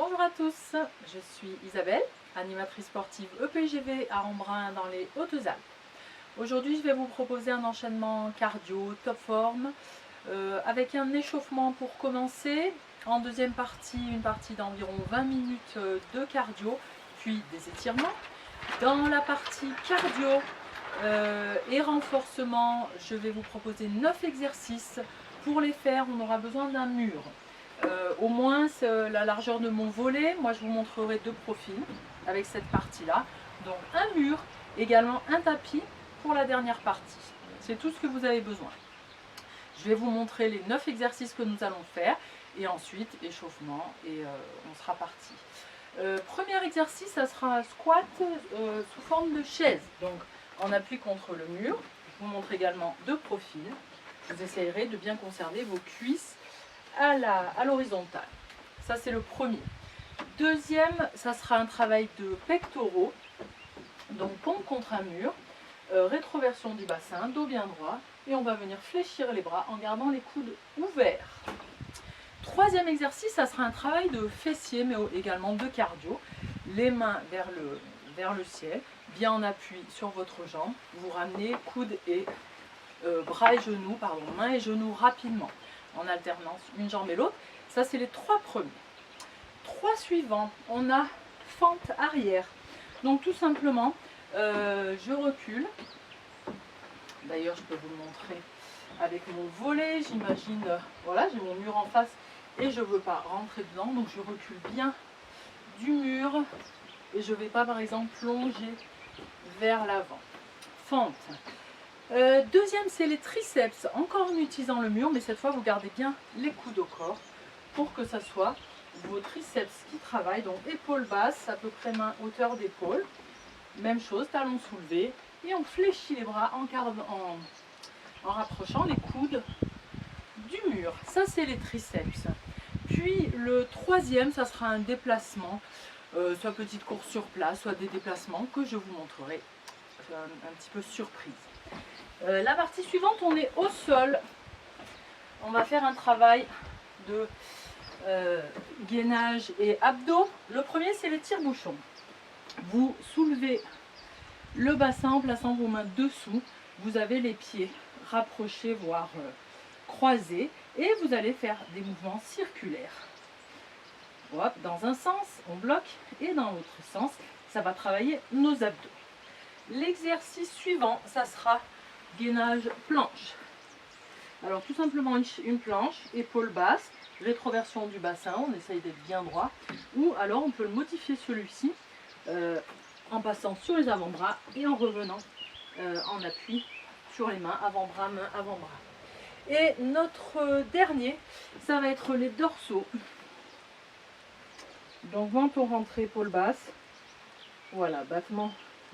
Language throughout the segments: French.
Bonjour à tous, je suis Isabelle, animatrice sportive EPGV à Embrun dans les Hautes-Alpes. Aujourd'hui, je vais vous proposer un enchaînement cardio top forme avec un échauffement pour commencer. En deuxième partie, une partie d'environ 20 minutes de cardio, puis des étirements. Dans la partie cardio et renforcement, je vais vous proposer 9 exercices. Pour les faire, on aura besoin d'un mur. Au moins la largeur de mon volet. Moi je vous montrerai deux profils avec cette partie là, donc un mur, également un tapis pour la dernière partie. C'est tout ce que vous avez besoin. Je vais vous montrer les 9 exercices que nous allons faire et ensuite échauffement et on sera parti. Premier exercice, ça sera un squat sous forme de chaise, donc en appui contre le mur. Je vous montre également deux profils. Vous essayerez de bien conserver vos cuisses à l'horizontale. Ça c'est le premier. Deuxième, ça sera un travail de pectoraux, donc pompe contre un mur, rétroversion du bassin, dos bien droit, et on va venir fléchir les bras en gardant les coudes ouverts. Troisième exercice, ça sera un travail de fessier mais également de cardio, les mains vers le ciel, bien en appui sur votre jambe, vous ramenez coudes et bras et genoux, pardon, mains et genoux rapidement, en alternance une jambe et l'autre. Ça c'est les trois premiers. Trois suivants, on a fente arrière. Donc tout simplement, je recule. D'ailleurs je peux vous le montrer avec mon volet. J'imagine, voilà, j'ai mon mur en face et je ne veux pas rentrer dedans. Donc je recule bien du mur et je ne vais pas par exemple plonger vers l'avant. Fente. Deuxième, c'est les triceps, encore en utilisant le mur, mais cette fois vous gardez bien les coudes au corps pour que ça soit vos triceps qui travaillent. Donc épaules basses, à peu près main hauteur d'épaule, même chose, talons soulevés, et on fléchit les bras en rapprochant les coudes du mur. Ça c'est les triceps. Puis le troisième, ça sera un déplacement, soit petite course sur place, soit des déplacements que je vous montrerai un petit peu surprise. La partie suivante, on est au sol. On va faire un travail de gainage et abdos. Le premier, c'est le tire-bouchon. Vous soulevez le bassin en plaçant vos mains dessous. Vous avez les pieds rapprochés, voire croisés. Et vous allez faire des mouvements circulaires. Hop, dans un sens, on bloque. Et dans l'autre sens, ça va travailler nos abdos. L'exercice suivant, ça sera gainage planche. Alors tout simplement une planche, épaule basse, rétroversion du bassin, on essaye d'être bien droit. Ou alors on peut le modifier celui-ci en passant sur les avant-bras et en revenant en appui sur les mains, avant-bras, main, avant-bras. Et notre dernier, ça va être les dorsaux. Donc menton rentré, épaule basse. Voilà, battement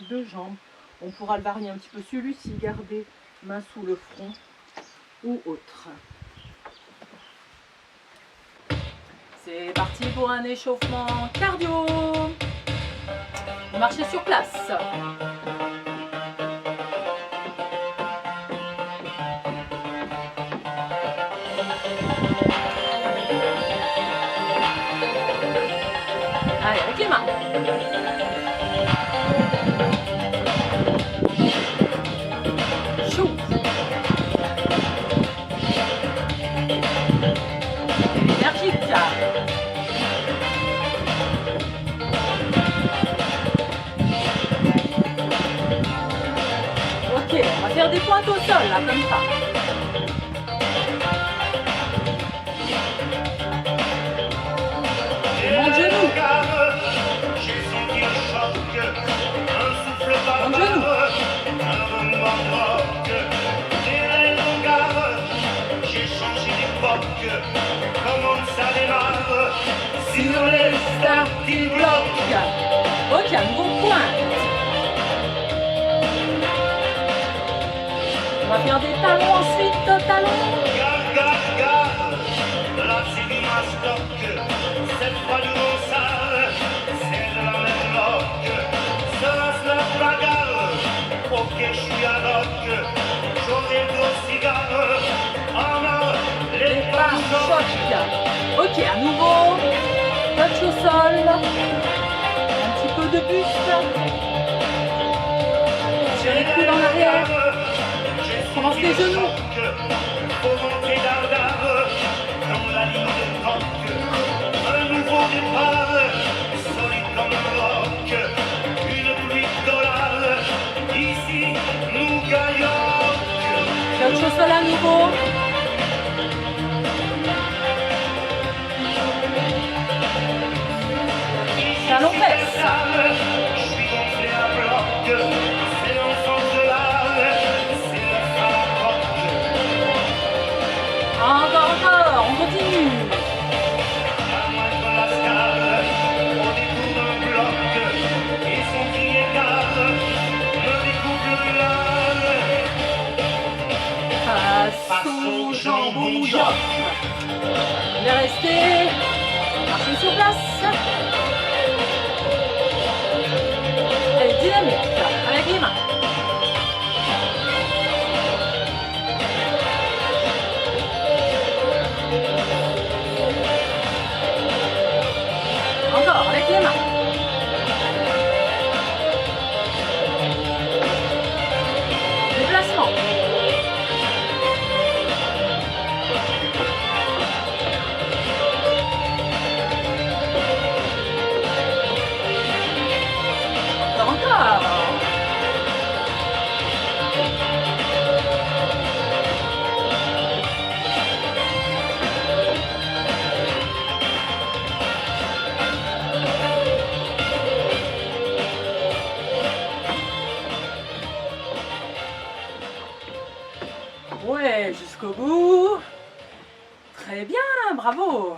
de jambes. On pourra le varier un petit peu celui-ci, garder main sous le front ou autre. C'est parti pour un échauffement cardio. Vous marchez sur place. Allez, avec les mains. Ok, on va faire des pointes au sol, là, comme ça. Mon genou. Mon genou. Sur les starting blocks. Ok, un nouveau point. On va faire des talons ensuite, talons. Là c'est du mastoc, cette fois du Ronsard, c'est de la même bloc. Cela se la bagarre, ok je suis à l'oc, j'aurai deux cigares, en or, les pas chocs. Ok, à nouveau, pas de chaussures. sol. Un petit peu de buste. Tirez les coudes en arrière. Commence les genoux. Un nouveau départ, solide comme un roc, une pluie d'orage, ici nous gagnons. Quelque chose à nouveau. Talon fesse. Je suis gonflé à bloc, c'est l'enfance de l'âme, c'est la faroque. Encore, on continue. À moindre la scale, au détour d'un bloc, et son cri égal me découpe l'âme. Passe au jambon bouillon. Il est resté. Marchez sur place. Allez, dynamique, avec les mains. Encore, avec les mains. Déplacement. Encore. Ouais, jusqu'au bout. Très bien, bravo.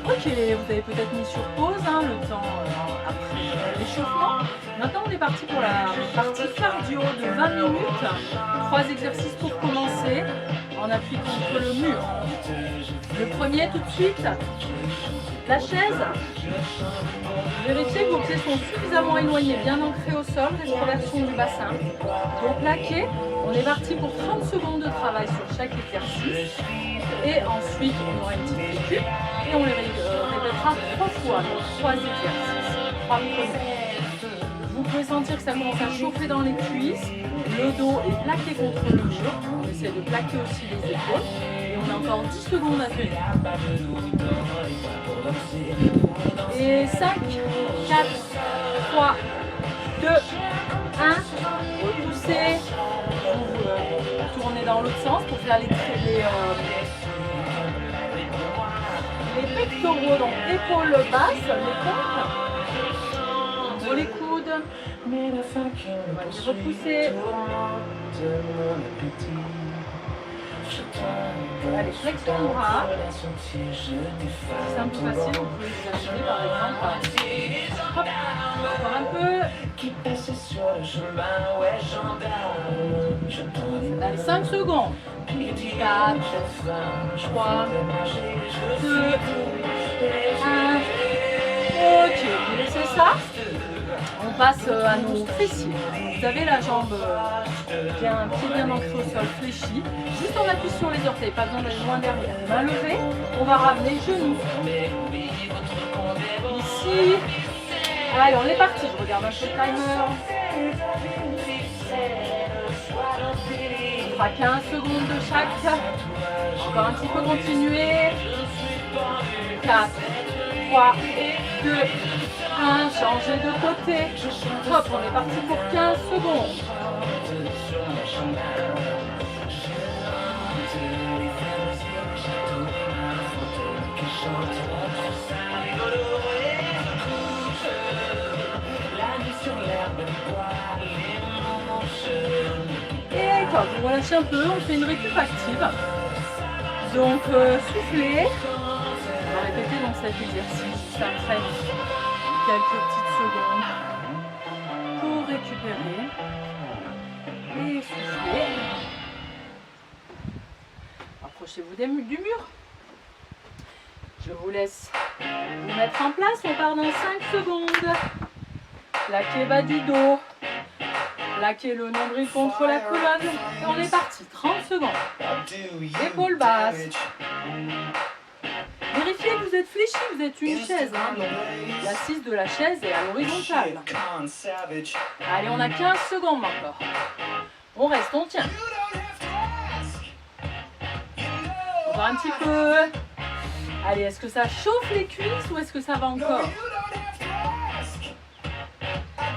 Ok, vous avez peut-être mis sur pause le temps après l'échauffement. Maintenant, on est parti pour la partie cardio de 20 minutes. 3 exercices pour commencer en appui contre le mur. Le premier, tout de suite, la chaise. Vérifiez que vos pieds sont suffisamment éloignés, bien ancrés au sol, respiration du bassin. Donc plaqué, on est parti pour 30 secondes de travail sur chaque exercice. Et ensuite, on aura une petite récup et on les répétera 3 fois, donc 3 exercices, 3 premiers. Vous pouvez sentir que ça commence à chauffer dans les cuisses, le dos est plaqué contre le mur, on essaie de plaquer aussi les épaules et on a encore 10 secondes à tenir. Et 5, 4, 3, 2, 1, repoussez, vous tournez dans l'autre sens pour faire les pectoraux, donc épaules basses, les pompes, pour les coudes, on va les repousser. Allez, flexion de bras. C'est un peu facile, vous pouvez vous acheter par exemple. Hop, encore un peu. Allez, 5 secondes. 4, 3, 2, 1. Ok, vous laissez ça. On passe à nos fessiers. Vous avez la jambe bien ancrée au sol, fléchie. Juste on appuie sur les orteils, pas besoin d'aller loin derrière. Main levée, on va ramener genoux. Ici. Allez, on est parti. Je regarde un peu le timer. On fera 15 secondes de chaque. Encore un petit peu continuer. 4, 3, 2, 1. Changer de côté. Hop, on est parti pour 15 secondes. Et quand vous relâchez un peu, on fait une récup active. Donc soufflez. On va répéter donc cet exercice juste après quelques petites secondes pour récupérer. Et soufflez. Approchez-vous du mur. Je vous laisse vous mettre en place. On part dans 5 secondes. Plaquez bas du dos. Plaquez le nombril contre la colonne. Et on est parti. 30 secondes. Épaules basses. Vérifiez que vous êtes fléchi, vous êtes une chaise. Hein, donc l'assise de la chaise est à l'horizontale. Allez, on a 15 secondes encore. On reste, on tient. Encore un petit peu. Allez, est-ce que ça chauffe les cuisses ou est-ce que ça va encore?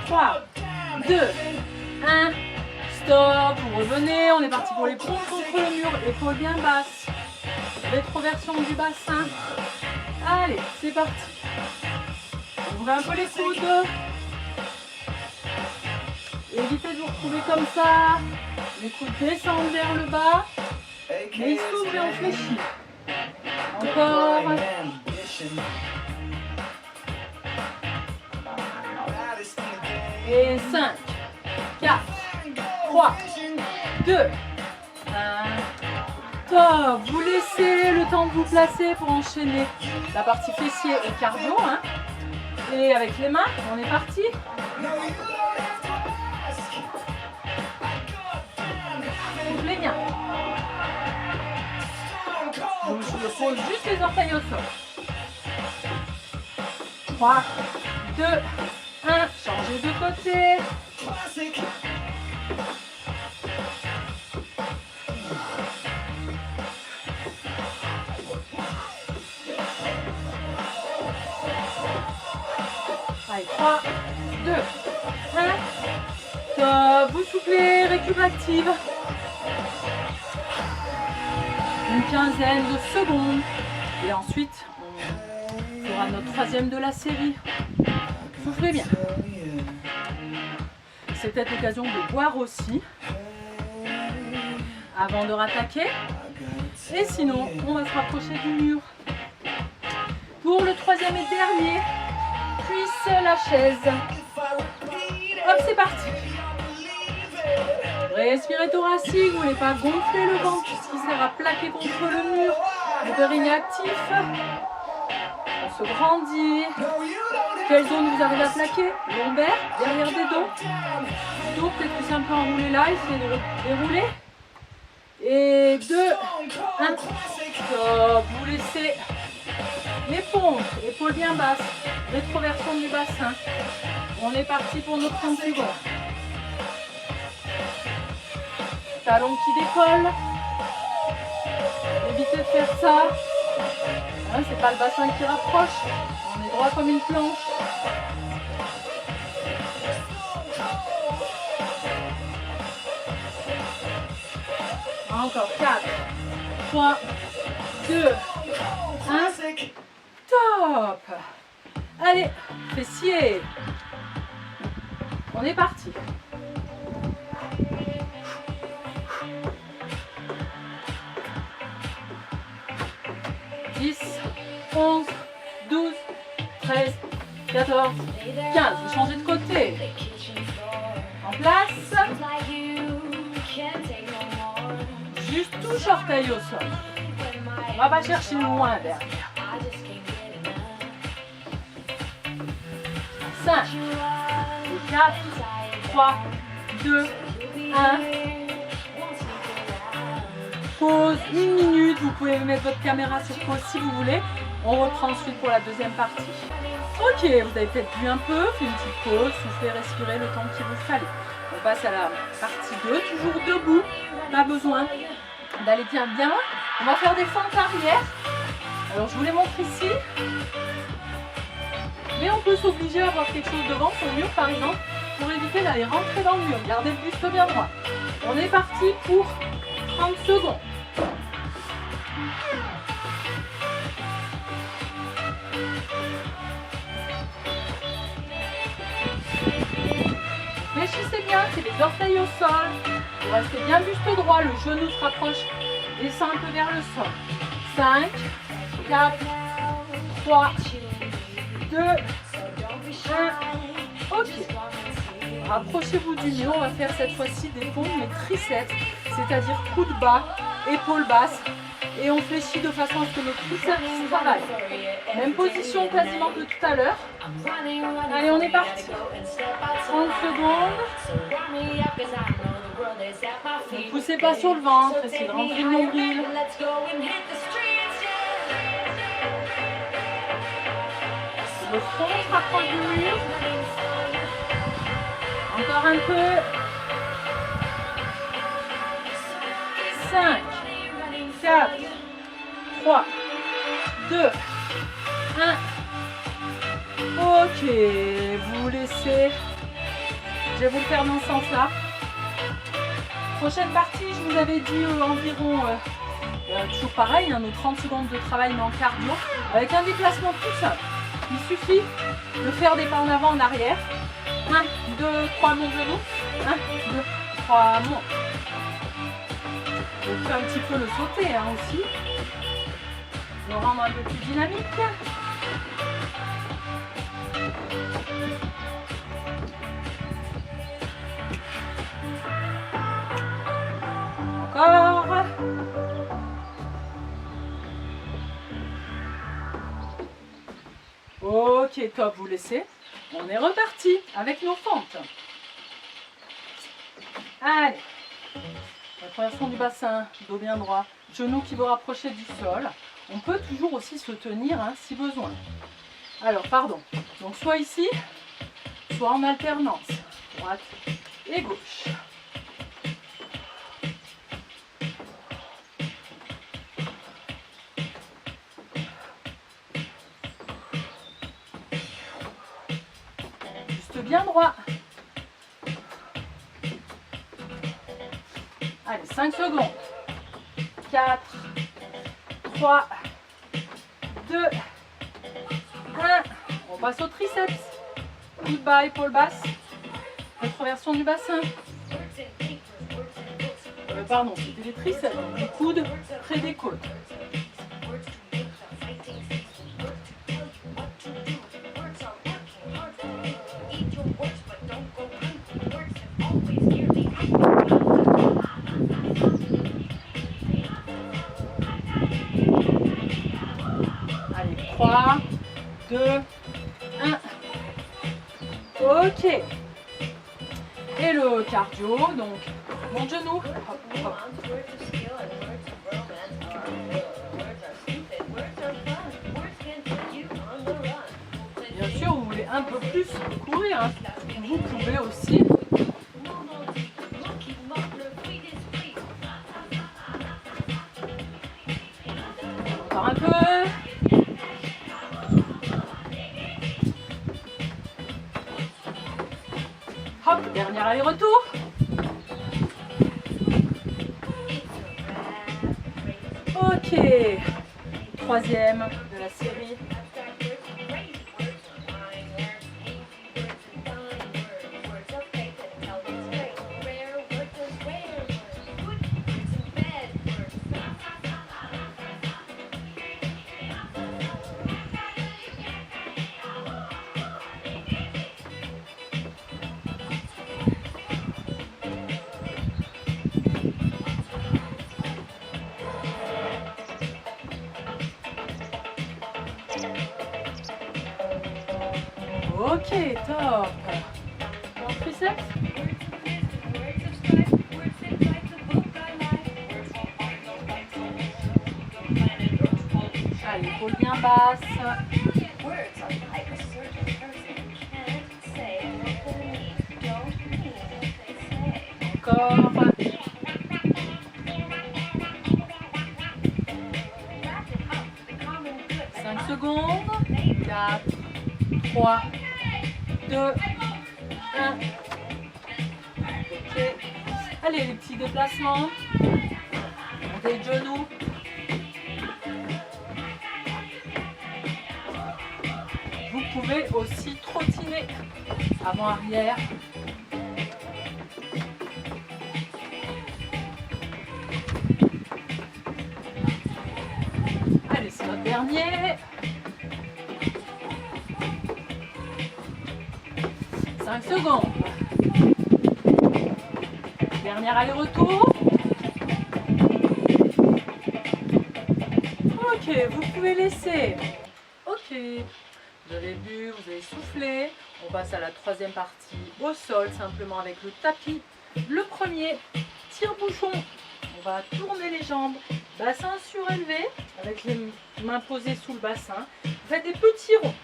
3, 2, 1. Stop, vous revenez. On est parti pour les pompes contre le mur. Épaules bien basses. Rétroversion du bassin. Allez, c'est parti. Ouvrez un peu les coudes. Évitez de vous retrouver comme ça. Les coudes descendent vers le bas. Mais ils s'ouvrent et on fléchit. Encore. Et 5, 4, 3, 2, 1. Top. Vous laissez le temps de vous placer pour enchaîner la partie fessier et cardio. Hein. Et avec les mains, on est parti. Soufflez bien. Donc je pose juste les orteils au sol. 3, 2, 1. Changez de côté. Allez, 3, 2, 1. Top. Vous soufflez, récup active. Une quinzaine de secondes. Et ensuite, on fera notre troisième de la série. Soufflez bien. C'est peut-être l'occasion de boire aussi avant de rattaquer. Et sinon, on va se rapprocher du mur. Pour le troisième et dernier, cuisse la chaise. Hop, c'est parti. Respirez thoracique, vous ne voulez pas gonfler le ventre puisqu'il sert à plaquer contre le mur. Le périnée actif. On se grandit. Quelle zone vous avez à plaquer? Lombaire, derrière des dos. Dos, peut-être que c'est un peu enroulé là. Essayez de dérouler. Et 2, 1. Top. Vous laissez les pompes, épaules bien basses. Rétroversion du bassin. On est parti pour nos 30 secondes. Talons qui décollent. Évitez de faire ça. Hein, c'est pas le bassin qui rapproche. On est droit comme une planche. Encore 4, 3, 2, 1. Top. Allez, fessiers. On est parti. 10, 11, 12, 13, 14, 15. Vous changez de côté. En place. Juste touche orteil au sol. On va pas chercher loin derrière. 5, 4, 3, 2, 1. Pause 1 minute. Vous pouvez mettre votre caméra sur pause si vous voulez. On reprend ensuite pour la deuxième partie. Ok, vous avez peut-être bu un peu, fait une petite pause, soufflez, respirez le temps qu'il vous fallait. On passe à la partie 2, toujours debout. Pas besoin d'aller bien loin. On va faire des fentes arrière. Alors je vous les montre ici. Mais on peut s'obliger à avoir quelque chose devant, son mur par exemple, pour éviter d'aller rentrer dans le mur. Gardez le buste bien droit. On est parti pour 30 secondes. Réfléchissez bien, c'est les orteils au sol. Vous restez bien buste droit, le genou se rapproche, descend un peu vers le sol. 5, 4, 3, 2, 1. Ok. Rapprochez-vous du mur. On va faire cette fois-ci des pompes, mais triceps, c'est-à-dire coude bas, épaules basses. Et on fléchit de façon à ce que nos triceps travaillent. Même position quasiment que tout à l'heure. Allez, on est parti. 30 secondes. Ne poussez pas sur le ventre, essayez de rentrer le nombril. Le front se rapproche du mur. Encore un peu. 5, 4, 3, 2, 1. Ok, vous laissez. Je vais vous le faire dans ce sens-là. Prochaine partie, je vous avais dit environ, toujours pareil, nos 30 secondes de travail mais en cardio, avec un déplacement tout simple. Il suffit de faire des pas en avant, en arrière. 1, 2, 3, mon genou. 1, 2, 3, mon. On fait un petit peu le sauter aussi. Le rendre un peu plus dynamique. Encore. Ok, top, vous laissez. On est reparti avec nos fentes. Allez. La traversation du bassin, dos bien droit, genou qui veut rapprocher du sol. On peut toujours aussi se tenir si besoin. Alors, pardon. Donc, soit ici, soit en alternance. Droite et gauche. Juste bien droit. Allez, 5 secondes. 4, 3, 2, 1. On passe au triceps. Coude bas, épaule basse. Rétroversion du bassin. Pardon, c'était les triceps. Les coudes près des côtes. Allez, 3, 2, 1. Ok. Et le cardio, donc mon genou. Hop, hop. Bien sûr, vous voulez un peu plus courir, vous pouvez aussi. Encore un peu. Hop, dernier aller-retour. Ok. Troisième de la série. Ok, top. Bon triceps. Allez, épaule bien basse. Encore. 5 secondes. 4, 3, 2, 1. Ok. Allez, les petits déplacements. Montez le genou. Vous pouvez aussi trottiner avant-arrière. Allez, c'est notre dernier. 5 secondes. Dernier aller-retour. Ok, vous pouvez laisser. Ok, vous avez bu, vous avez soufflé. On passe à la troisième partie au sol, simplement avec le tapis. Le premier, tire-bouchon. On va tourner les jambes, bassin surélevé, avec les mains posées sous le bassin. Vous faites des petits ronds.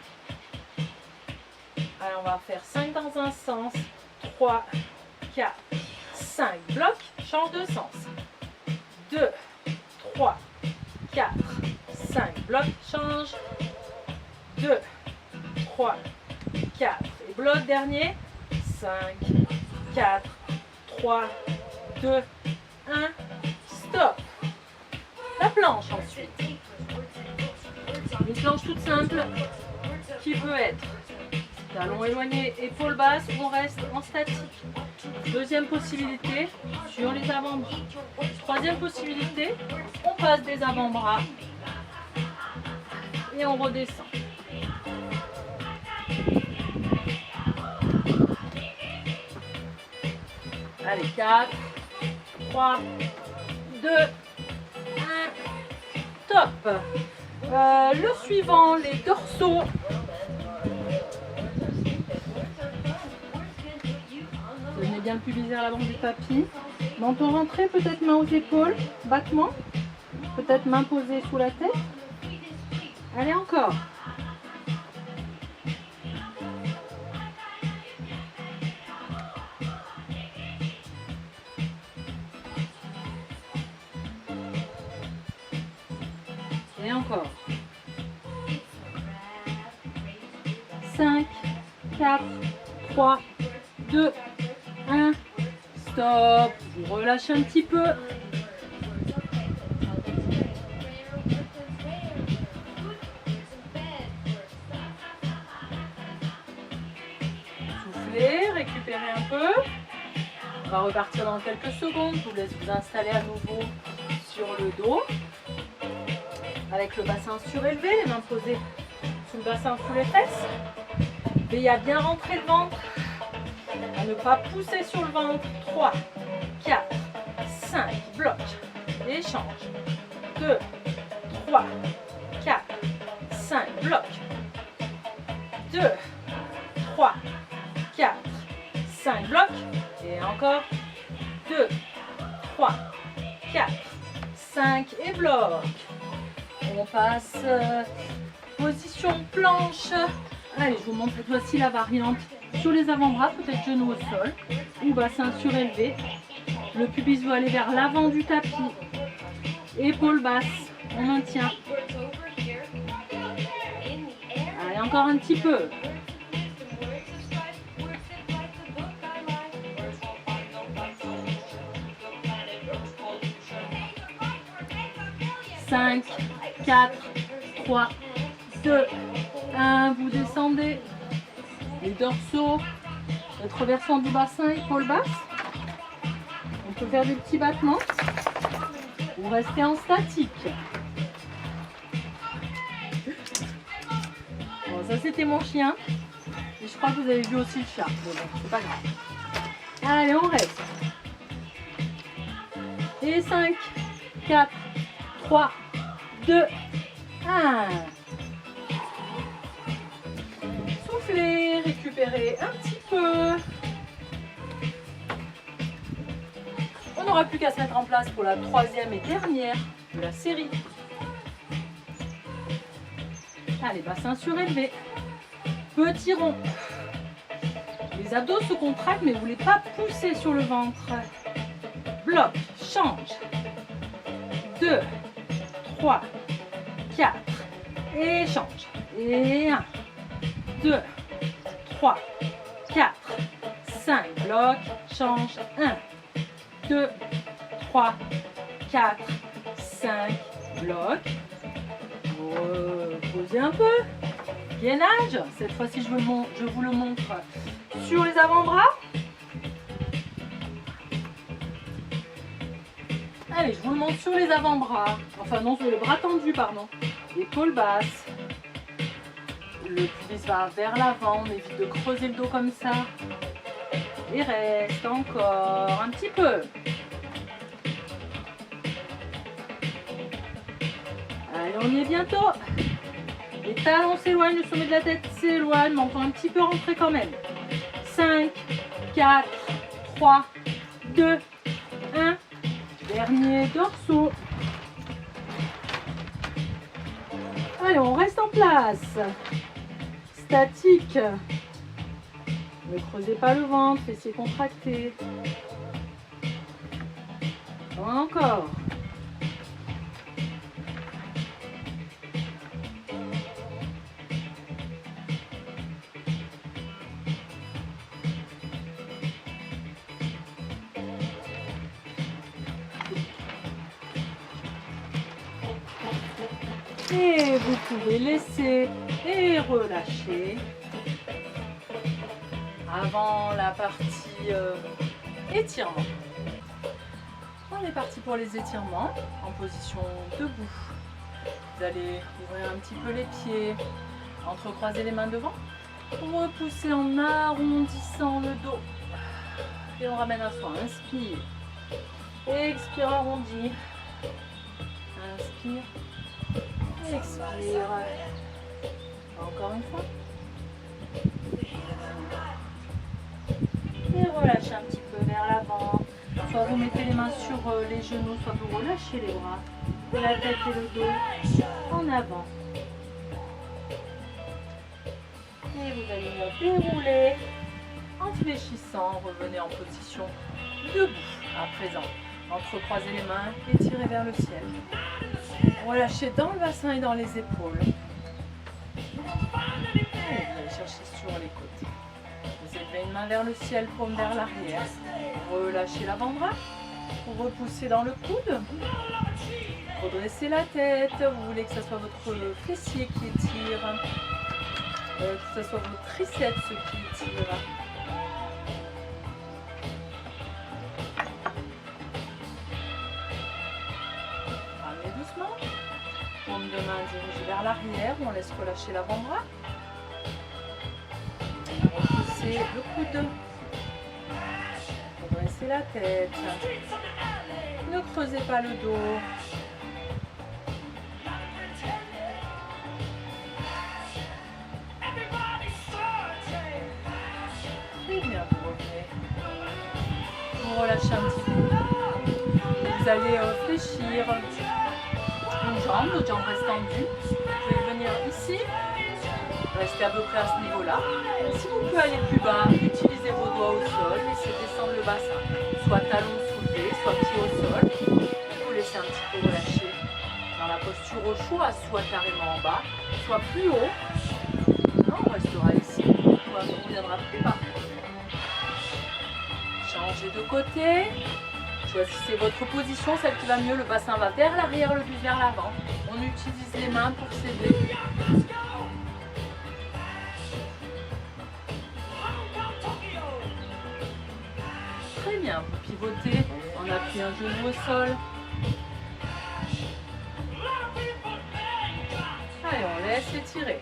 Alors, on va faire 5 dans un sens, 3, 4, 5, bloc, change de sens. 2, 3, 4, 5, bloc, change. 2, 3, 4, et bloc dernier. 5, 4, 3, 2, 1, stop. La planche ensuite. Une planche toute simple qui peut être talon éloigné, épaule basse, on reste en statique. Deuxième possibilité, sur les avant-bras. Troisième possibilité, on passe des avant-bras et on redescend. Allez, 4, 3, 2, 1, top. Le suivant, les dorsaux. Tenez bien le pubis à l'avant du tapis. Menton rentré, peut-être main aux épaules, battement. Peut-être main posée sous la tête. Allez, encore. Et encore. 5, 4, 3, 2, 1, stop. Vous relâchez un petit peu. Soufflez, récupérez un peu. On va repartir dans quelques secondes. Je vous laisse vous installer à nouveau sur le dos. Avec le bassin surélevé, les mains posées sous le bassin sous les fesses. Veillez à bien rentrer le ventre, à ne pas pousser sur le ventre. 3, 4, 5, bloc, échange. 2, 3, 4, 5, bloc. 2, 3, 4, 5, bloc. Et encore. 2, 3, 4, 5 et bloc. On passe position planche. Allez, je vous montre cette fois-ci la variante sur les avant-bras, peut-être genoux au sol ou bassin surélevé. Le pubis doit aller vers l'avant du tapis. Épaule basse, on maintient. Allez, encore un petit peu. Cinq, 4, 3, 2, 1, vous descendez. Les dorsaux, rétroversion du bassin, épaule basse. On peut faire des petits battements ou rester en statique. Bon, ça c'était mon chien. Et je crois que vous avez vu aussi le chat. Mais bon, c'est pas grave. Allez, on reste. Et 5, 4, 3, 2, 1. Soufflez, récupérez un petit peu. On n'aura plus qu'à se mettre en place pour la troisième et dernière de la série. Allez, bassin surélevé. Petit rond. Les abdos se contractent, mais vous ne voulez pas pousser sur le ventre. Bloc, change. 2, 3, 4, et change. Et 1, 2, 3, 4, 5, bloc, change. 1, 2, 3, 4, 5, bloc. Posez un peu. Gainage. Cette fois-ci, je vous le montre sur les avant-bras. Allez, je vous le montre sur les avant-bras. Enfin non, sur les bras tendus, pardon. Épaule basse. Le pubis va vers l'avant. On évite de creuser le dos comme ça. Et reste encore un petit peu. Allez, on y est bientôt. Les talons s'éloignent, le sommet de la tête s'éloigne, menton un petit peu rentré quand même. 5, 4, 3, 2, 1. Dernier dorsaux. Allez, on reste en place. Statique. Ne creusez pas le ventre, laissez contracter. Encore. Et vous pouvez laisser et relâcher. Avant la partie étirement. On est parti pour les étirements en position debout. Vous allez ouvrir un petit peu les pieds, entrecroiser les mains devant, repousser en arrondissant le dos et on ramène à soi. Inspire, expire, arrondi. Inspire, expire. Encore une fois. Et relâchez un petit peu vers l'avant. Soit vous mettez les mains sur les genoux, soit vous relâchez les bras. Et la tête et le dos en avant. Et vous allez dérouler en fléchissant. Revenez en position debout. À présent, entrecroisez les mains et tirez vers le ciel. Relâchez dans le bassin et dans les épaules. Et vous allez chercher sur les côtés. Vous élevez une main vers le ciel, paume vers l'arrière. Relâchez l'avant-bras. Repoussez dans le coude. Redressez la tête. Vous voulez que ce soit votre fessier qui étire. Que ce soit vos triceps qui étirent. Ramenez doucement. Paume de main dirigée vers l'arrière. On laisse relâcher l'avant-bras. Repoussez le coude. Redressez la tête. Ne creusez pas le dos. Très bien, vous revenez. Vous relâchez un petit peu. Vous allez fléchir une jambe, l'autre jambe reste tendue. Vous pouvez venir ici. Restez à peu près à ce niveau-là. Si vous pouvez aller plus bas, utilisez vos doigts au sol, laissez descendre le bassin. Soit talons soulevés, soit pieds au sol. Et vous laissez un petit peu relâcher dans la posture au choix, soit carrément en bas, soit plus haut. Non, on restera ici. On reviendra plus bas. Changez de côté. Choisissez votre position, celle qui va mieux. Le bassin va vers l'arrière, le buste vers l'avant. On utilise les mains pour s'aider. Très bien, vous pivotez en appuyant un genou au sol. Allez, on laisse étirer.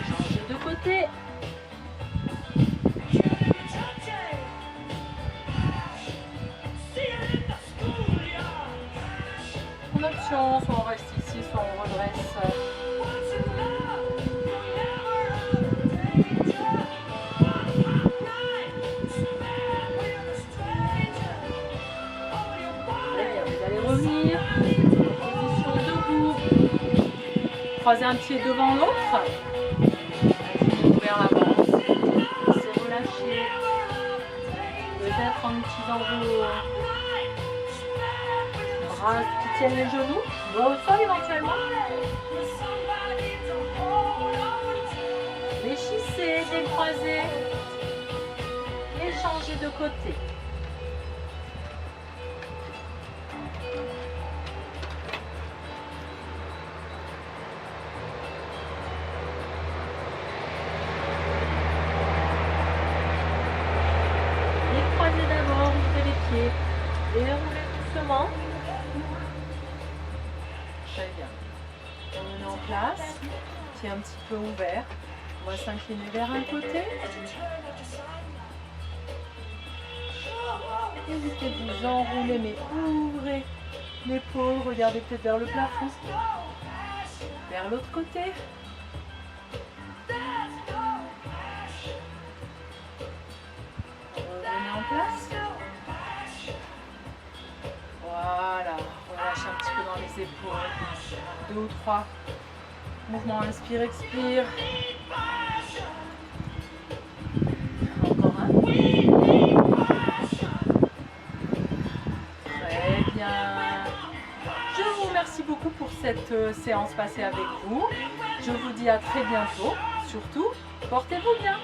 Changez de côté. En option, soit on reste ici, soit on redresse. Croisez un pied devant l'autre. Vers l'avant. C'est relâché. Peut-être en utilisant vos bras qui tiennent les genoux. Doigts au sol éventuellement. Fléchissez, décroisez. Et changez de côté. Déroulez doucement. Très bien. On est en place. Pied un petit peu ouvert. On va s'incliner vers un côté. Évitez de vous enrouler, mais ouvrez l'épaule. Regardez peut-être vers le plafond. Vers l'autre côté. Revenez en place. Voilà, relâchez un petit peu dans les épaules. 2 ou 3 mouvements, inspire, expire. Encore un. Très bien. Je vous remercie beaucoup pour cette séance passée avec vous. Je vous dis à très bientôt. Surtout, portez-vous bien.